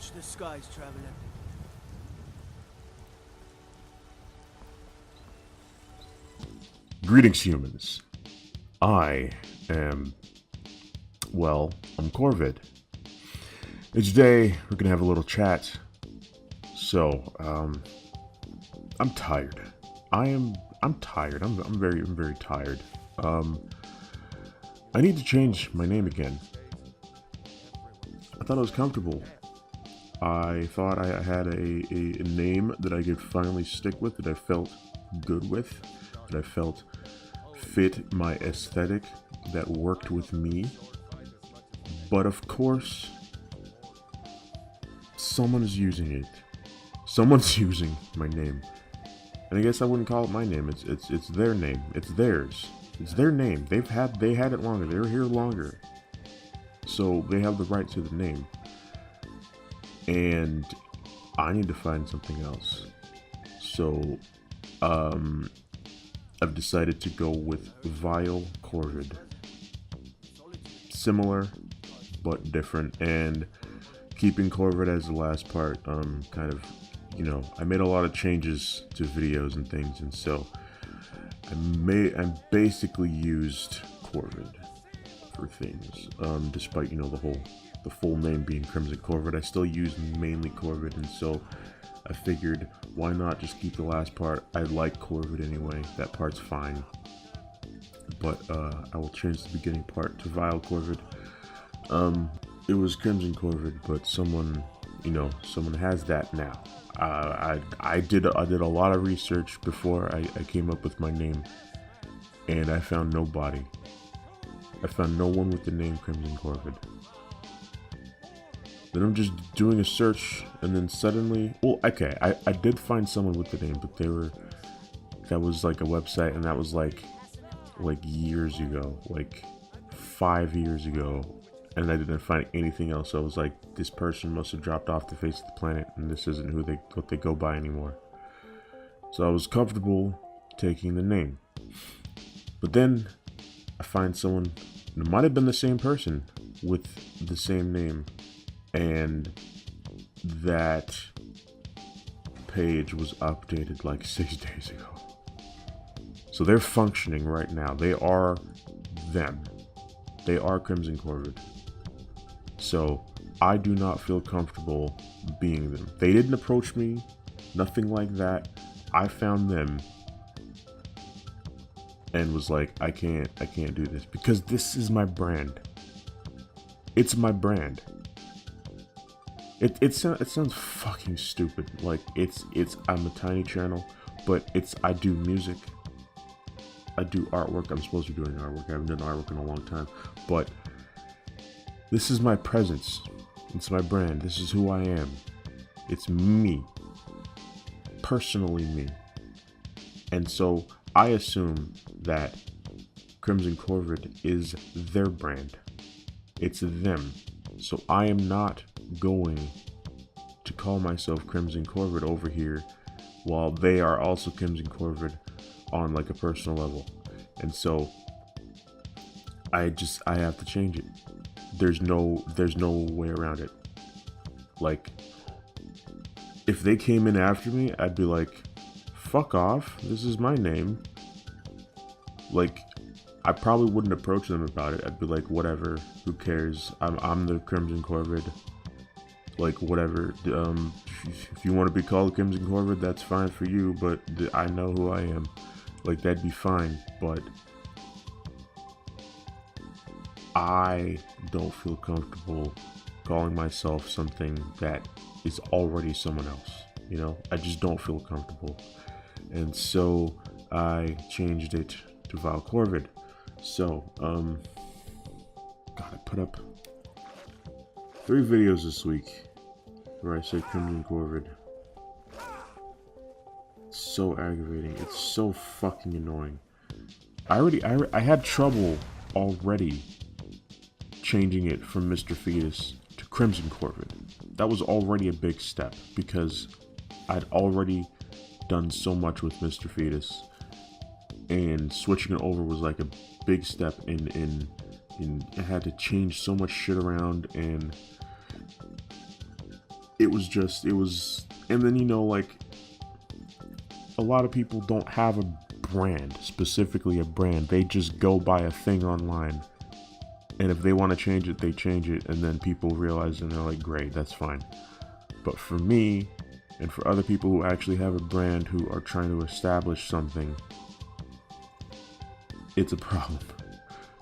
Watch the skies, traveler. Greetings, humans. I am, well, I'm Corvid. And today, we're gonna have a little chat. So, I'm tired. I'm tired. I'm very tired. I need to change my name again. I thought it was comfortable. I thought I had a name that I could finally stick with, that I felt good with, that I felt fit my aesthetic, that worked with me. But of course, someone's using it. Someone's using my name. And I guess I wouldn't call it my name. It's their name. It's theirs. It's their name. They had it longer. They were here longer. So they have the right to the name. And I need to find something else. So I've decided to go with VileCorvid. Similar but different, and keeping Corvid as the last part. Kind of, you know, I made a lot of changes to videos and things, and so I basically used Corvid for things. Despite, you know, the full name being CrimsonCorvid, I still use mainly Corvid, and so I figured, why not just keep the last part? I like Corvid anyway, that part's fine. But I will change the beginning part to VileCorvid. It was CrimsonCorvid, but someone has that now. I did a lot of research before I came up with my name, and I found nobody. I found no one with the name CrimsonCorvid. Then I'm just doing a search, and then suddenly, well, okay, I did find someone with the name, but that was like a website, and that was like years ago, like 5 years ago, and I didn't find anything else. So I was like, this person must have dropped off the face of the planet, and this isn't what they go by anymore. So I was comfortable taking the name, but then I find someone, it might have been the same person with the same name, and that page was updated like 6 days ago. So they're functioning right now. They are them. They are CrimsonCorvid. So I do not feel comfortable being them. They didn't approach me, nothing like that. I found them and was like, I can't do this, because this is my brand. It's my brand. It sounds fucking stupid. Like I'm a tiny channel, but I do music. I do artwork. I'm supposed to be doing artwork. I haven't done artwork in a long time, but this is my presence. It's my brand. This is who I am. It's me. Personally me. And so I assume that CrimsonCorvid is their brand. It's them. So I am not going to call myself CrimsonCorvid over here while they are also CrimsonCorvid on like a personal level. And so I have to change it. There's no way around it. Like, if they came in after me, I'd be like, fuck off, this is my name. Like, I probably wouldn't approach them about it. I'd be like, whatever, who cares? I'm the CrimsonCorvid. Like, whatever. If you want to be called CrimsonCorvid, that's fine for you, but I know who I am. Like, that'd be fine, but I don't feel comfortable calling myself something that is already someone else. You know, I just don't feel comfortable. And so I changed it to VileCorvid. So, God, I put up 3 videos this week where I say CrimsonCorvid. It's so aggravating. It's so fucking annoying. I had trouble already changing it from Mr. Fetus to CrimsonCorvid. That was already a big step, because I'd already done so much with Mr. Fetus, and switching it over was like a big step in I had to change so much shit around, and it was, and then, you know, like, a lot of people don't have a brand, specifically a brand. They just go buy a thing online, and if they want to change it, they change it, and then people realize and they're like, great, that's fine. But for me, and for other people who actually have a brand, who are trying to establish something, it's a problem.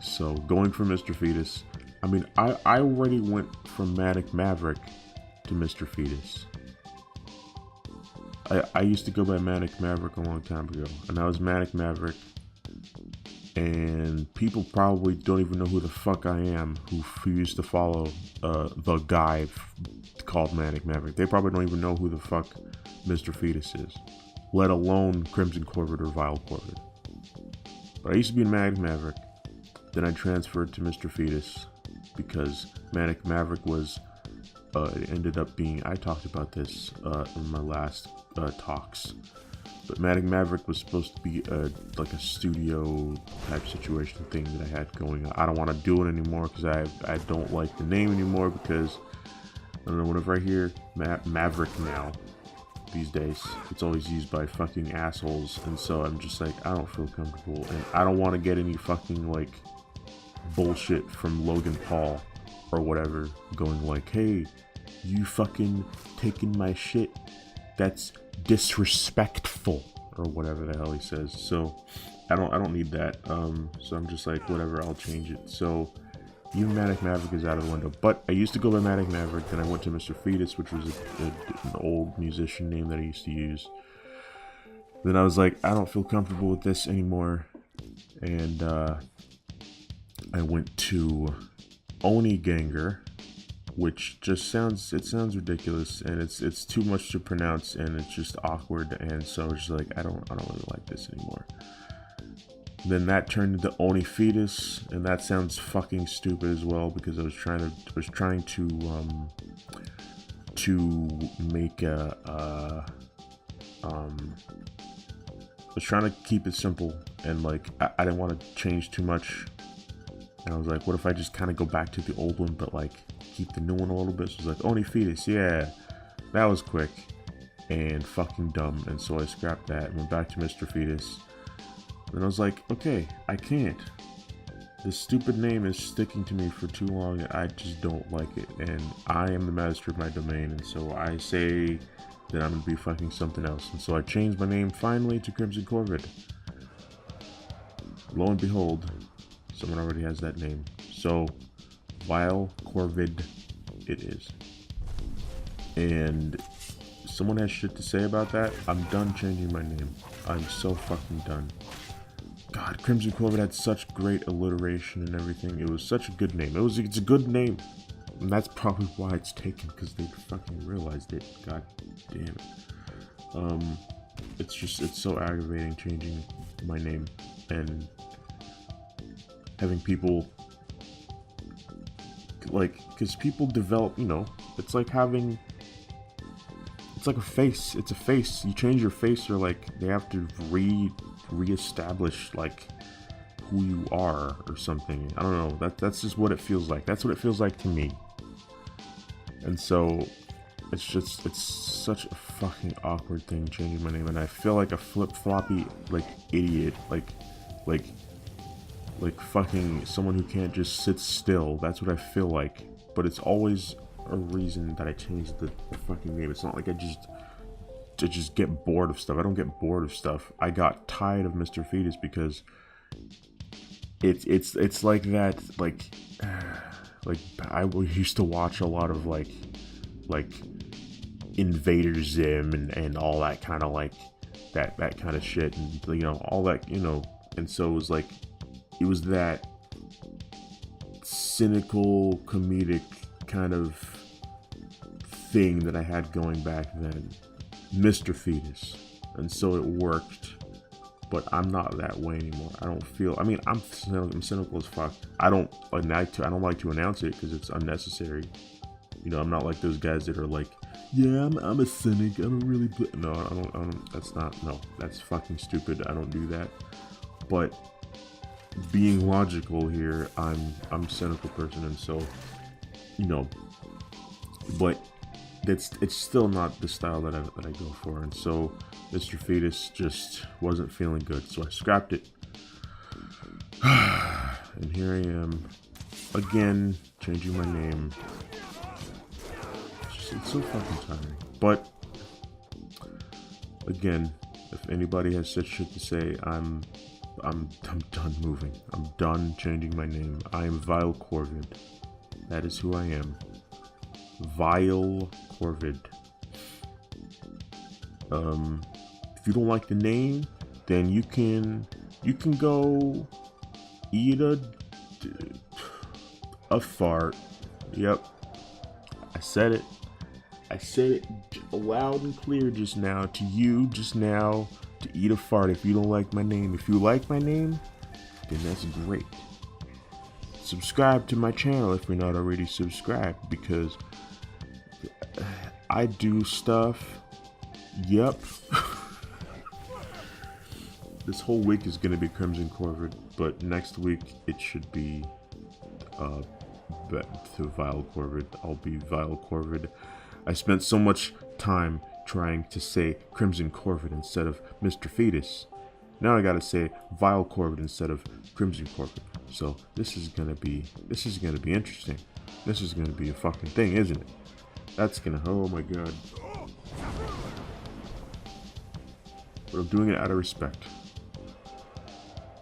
So going from Mr. Fetus, I mean, I already went from Manic Maverick to Mr. Fetus. I used to go by Manic Maverick a long time ago, and I was Manic Maverick, and people probably don't even know who the fuck I am, who used to follow the guy called Manic Maverick. They probably don't even know who the fuck Mr. Fetus is, let alone CrimsonCorvid or VileCorvid. But I used to be Manic Maverick, then I transferred to Mr. Fetus, because Manic Maverick was, it ended up being, I talked about this in my last talks, but Manic Maverick was supposed to be like a studio type situation thing that I had going on. I don't want to do it anymore because I don't like the name anymore, because I don't know, whenever I hear Maverick now, these days, it's always used by fucking assholes, and so I'm just like, I don't feel comfortable, and I don't want to get any fucking like bullshit from Logan Paul or whatever going like, hey, you fucking taking my shit, that's disrespectful, or whatever the hell he says. So I don't need that. So I'm just like, whatever, I'll change it. So even Manic Maverick is out of the window. But I used to go by Manic Maverick, then I went to Mr. Fetus, which was an old musician name that I used to use. Then I was like, I don't feel comfortable with this anymore, and I went to Oni Ganger, which just sounds ridiculous, and it's too much to pronounce, and it's just awkward, and so it's just like, I don't really like this anymore. Then that turned into Oni Fetus, and that sounds fucking stupid as well, because I was trying to make I was trying to keep it simple, and like I didn't want to change too much. And I was like, what if I just kind of go back to the old one, but like keep the new one a little bit? So it was like, Oni Fetus, yeah, that was quick and fucking dumb. And so I scrapped that and went back to Mr. Fetus. And I was like, okay, I can't. This stupid name is sticking to me for too long, and I just don't like it. And I am the master of my domain, and so I say that I'm gonna be fucking something else. And so I changed my name finally to CrimsonCorvid. Lo and behold, someone already has that name. So VileCorvid it is. And someone has shit to say about that. I'm done changing my name. I'm so fucking done. God, CrimsonCorvid had such great alliteration and everything. It was such a good name. It's a good name. And that's probably why it's taken, because they fucking realized it. God damn it. It's so aggravating changing my name and having people, like, because people develop, you know, it's like having, it's like a face. It's a face. You change your face, or like they have to reestablish like who you are or something. I don't know. That's just what it feels like. That's what it feels like to me. And so it's such a fucking awkward thing changing my name, and I feel like a flip-floppy like idiot, like fucking someone who can't just sit still. That's what I feel like. But it's always a reason that I changed the fucking name. It's not like I just get bored of stuff. I don't get bored of stuff. I got tired of Mr. Fetus because it's like that, like I used to watch a lot of like Invader Zim and all that kind of like that kind of shit, and you know, all that, you know. And so it was like, it was that cynical comedic kind of thing that I had going back then, Mr. Fetus. And so it worked, but I'm not that way anymore. I don't feel, I mean, I'm cynical as fuck. I don't like to announce it because it's unnecessary. You know, I'm not like those guys that are like, yeah, I'm a cynic, I don't really no, I don't, that's not, no, that's fucking stupid. I don't do that. But being logical here, I'm a cynical person, and so, you know, but it's still not the style that I go for, and so Mr. Fetus just wasn't feeling good, so I scrapped it. And here I am again, changing my name. It's so fucking tiring. But again, if anybody has such shit to say, I'm done moving. I'm done changing my name. I am VileCorvid. That is who I am. VileCorvid. If you don't like the name, then you can go eat a fart. Yep. I said it loud and clear just now to you, to eat a fart if you don't like my name. If you like my name, then that's great. Subscribe to my channel if you're not already subscribed, because I do stuff. Yep. This whole week is gonna be CrimsonCorvid, but next week it should be to VileCorvid. I'll be VileCorvid. I spent so much time trying to say CrimsonCorvid instead of Mr. Fetus. Now I gotta say VileCorvid instead of CrimsonCorvid. So this is gonna be interesting. This is gonna be a fucking thing, isn't it? That's gonna, oh my god. But I'm doing it out of respect.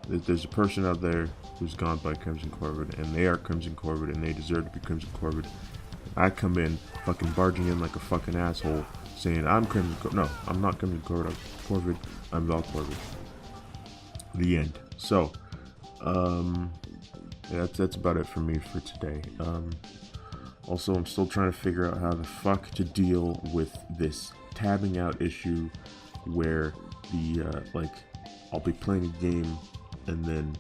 There's a person out there who's gone by CrimsonCorvid, and they are CrimsonCorvid, and they deserve to be CrimsonCorvid. I come in, fucking barging in like a fucking asshole, saying I'm CrimsonCorvid. No, I'm not CrimsonCorvid. I'm VileCorvid. The end. So, yeah, that's about it for me for today. Also, I'm still trying to figure out how the fuck to deal with this tabbing out issue, where the I'll be playing a game, and then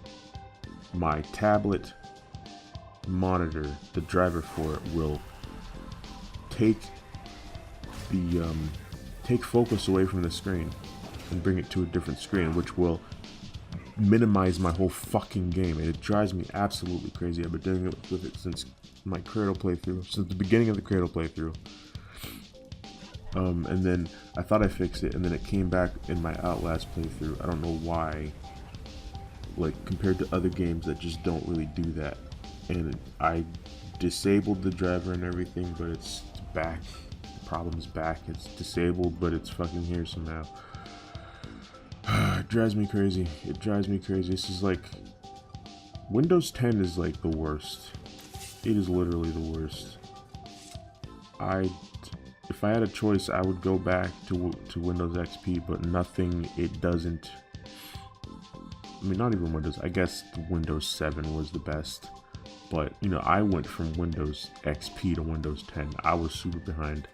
my tablet monitor, the driver for it, will take focus away from the screen and bring it to a different screen, which will minimize my whole fucking game, and it drives me absolutely crazy. I've been doing it with it since my Cradle playthrough, since the beginning of the Cradle playthrough. And then I thought I fixed it, and then it came back in my Outlast playthrough. I don't know why. Like, compared to other games that just don't really do that. And I disabled the driver and everything, but it's back. The problem's back. It's disabled, but it's fucking here somehow. It drives me crazy. It drives me crazy. This is like... Windows 10 is like the worst. It is literally the worst. If I had a choice, I would go back to Windows XP, but nothing, it doesn't... I mean, not even Windows. I guess Windows 7 was the best. But, you know, I went from Windows XP to Windows 10. I was super behind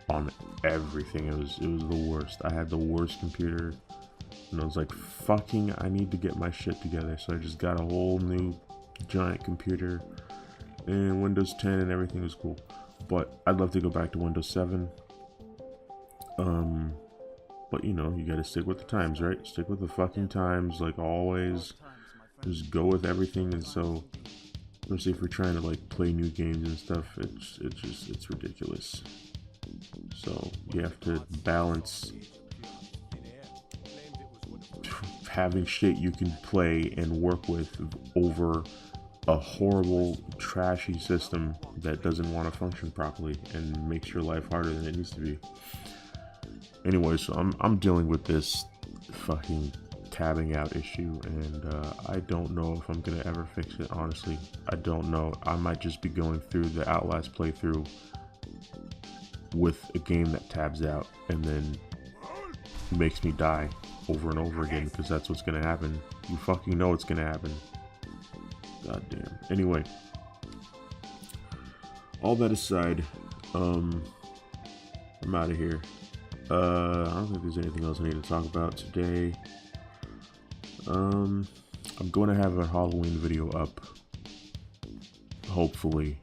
on everything. It was the worst. I had the worst computer. And I was like, fucking, I need to get my shit together. So I just got a whole new giant computer and Windows 10, and everything was cool. But I'd love to go back to Windows 7. But you know, you gotta stick with the times, right? Stick with the fucking times, like always. Just go with everything. And so, especially if we're trying to like play new games and stuff, it's ridiculous. So you have to balance having shit you can play and work with over a horrible, trashy system that doesn't want to function properly and makes your life harder than it needs to be. Anyway, so I'm dealing with this fucking tabbing out issue, and I don't know if I'm gonna ever fix it, honestly. I don't know. I might just be going through the Outlast playthrough with a game that tabs out and then makes me die over and over again, because that's what's gonna happen. You fucking know it's gonna happen. God damn. Anyway, all that aside, I'm out of here. I don't think there's anything else I need to talk about today. I'm going to have a Halloween video up, hopefully.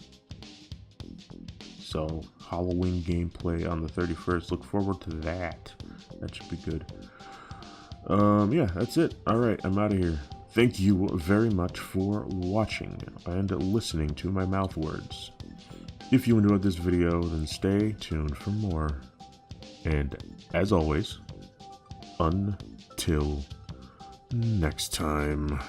So, Halloween gameplay on the 31st. Look forward to that. That should be good. Yeah, that's it. Alright, I'm out of here. Thank you very much for watching and listening to my mouth words. If you enjoyed this video, then stay tuned for more. And as always, until next time.